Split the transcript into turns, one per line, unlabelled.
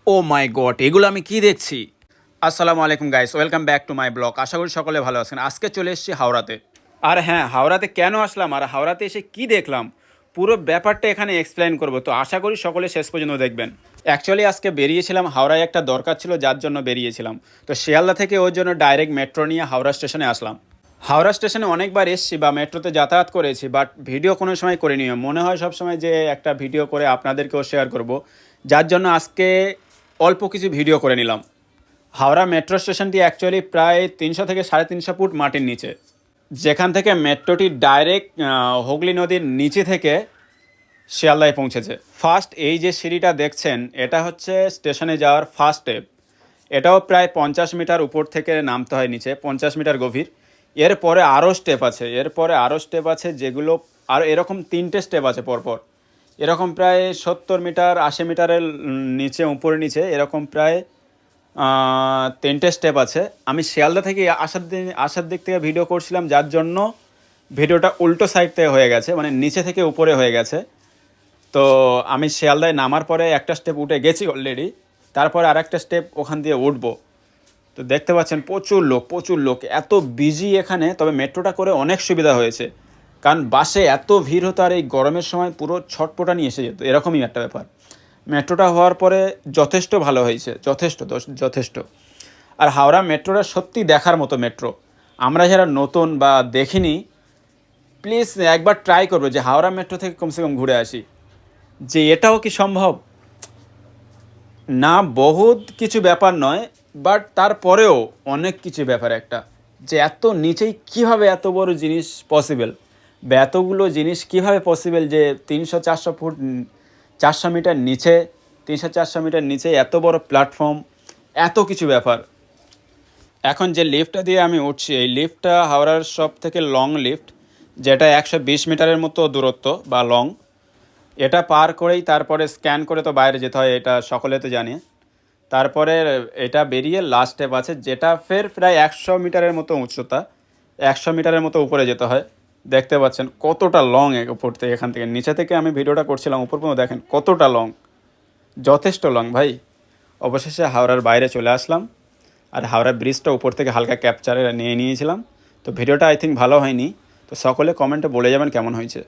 ও মাই god, এগুলো আমি কি দেখছি! আসসালামু আলাইকুম guys, welcome back to my blog. আশা করি সকলে ভালো আছেন। আজকে চলে এসেছি হাওড়াতে। আর হ্যাঁ, হাওড়াতে কেন আসলাম আর হাওড়াতে এসে কি দেখলাম, পুরো ব্যাপারটা এখানে এক্সপ্লেন করব। তো আশা করি সকলে শেষ পর্যন্ত দেখবেন। অ্যাকচুয়ালি আজকে বেরিয়েছিলাম, হাওড়ায় একটা দরকার ছিল যার জন্য বেরিয়েছিলাম। তো শিয়ালদা থেকে ওর জন্য ডাইরেক্ট মেট্রো নিয়ে হাওড়া স্টেশনে আসলাম। হাওড়া স্টেশনে অনেকবার এসেছি বা মেট্রোতে যাতায়াত করেছি, বাট ভিডিও কোনো সময় করিনি। মনে হয় সব সময় যে একটা ভিডিও করে আপনাদেরকেও শেয়ার করব, যার জন্য আজকে অল্প কিছু ভিডিও করে নিলাম। হাওড়া মেট্রো স্টেশনটি অ্যাকচুয়ালি প্রায় 300 থেকে 350 ফুট মাটির নিচে, যেখান থেকে মেট্রোটি ডাইরেক্ট হুগলি নদীর নিচে থেকে শিয়ালদায় পৌঁছেছে। ফার্স্ট এই যে সিঁড়িটা দেখছেন, এটা হচ্ছে স্টেশনে যাওয়ার ফার্স্ট স্টেপ। এটাও প্রায় 50 মিটার উপর থেকে নামতে হয় নিচে, 50 মিটার গভীর। এরপরে আরও স্টেপ আছে, যেগুলো আরও এরকম 3টে স্টেপ আছে পরপর। এরকম প্রায় 70 মিটার 80 মিটারের নিচে উপরে নিচে এরকম প্রায় 3টে স্টেপ আছে। আমি শিয়ালদা থেকে আসার দিক থেকে ভিডিও করছিলাম, যার জন্য ভিডিওটা উল্টো সাইড থেকে হয়ে গেছে, মানে নিচে থেকে উপরে হয়ে গেছে। তো আমি শিয়ালদায় নামার পরে একটা স্টেপ উঠে গেছি অলরেডি, তারপরে আর একটা স্টেপ ওখান দিয়ে উঠবো। তো দেখতে পাচ্ছেন প্রচুর লোক, এত বিজি এখানে। তবে মেট্রোটা করে অনেক সুবিধা হয়েছে, কারণ বাসে এত ভিড় হতো আর এই গরমের সময় পুরো ছটপটা নিয়ে এসে যেত, এরকমই একটা ব্যাপার। মেট্রোটা হওয়ার পরে যথেষ্ট ভালো হয়েছে, যথেষ্ট। আর হাওড়া মেট্রোটা সত্যি দেখার মতো মেট্রো। আমরা যারা নতুন বা দেখিনি, প্লিজ একবার ট্রাই করবে যে হাওড়া মেট্রো থেকে কমসে কম ঘুরে আসি। যে এটাও কি সম্ভব? না, বহুত কিছু ব্যাপার নয়, বাট তারপরেও অনেক কিছু ব্যাপার একটা, যে এত নিচেই কিভাবে এত বড় জিনিস পসিবল, বা এতগুলো জিনিস কিভাবে পসিবল যে 300-400 ফুট 400 মিটার নিচে, 300-400 মিটার নিচে এত বড় প্ল্যাটফর্ম, এত কিছু ব্যাপার। এখন যে লিফটটা দিয়ে আমি উঠছি, এই লিফটটা হাওড়ার সব থেকে লং লিফট, যেটা 120 মিটারের মতো দূরত্ব বা লং। এটা পার করেই তারপরে স্ক্যান করে তো বাইরে যেতে হয়, এটা সকলে তো জানে। তারপরে এটা বেরিয়ে লাস্ট স্টেপ আছে, যেটা ফের প্রায় 100 মিটারের মতো উচ্চতা, 100 মিটারের মতো উপরে যেতে হয়। দেখতে পাচ্ছেন কতটা লং উপর থেকে, এখান থেকে নিচে থেকে আমি ভিডিওটা করছিলাম, উপর পর্যন্ত দেখেন কতটা লং, যথেষ্ট লং ভাই। অবশেষে হাওড়ার বাইরে চলে আসলাম, আর হাওড়া ব্রিজটা উপর থেকে হালকা ক্যাপচারে নিয়েছিলাম। তো ভিডিওটা আই থিঙ্ক ভালো হয়নি, তো সকলে কমেন্টে বলে যাবেন কেমন হয়েছে।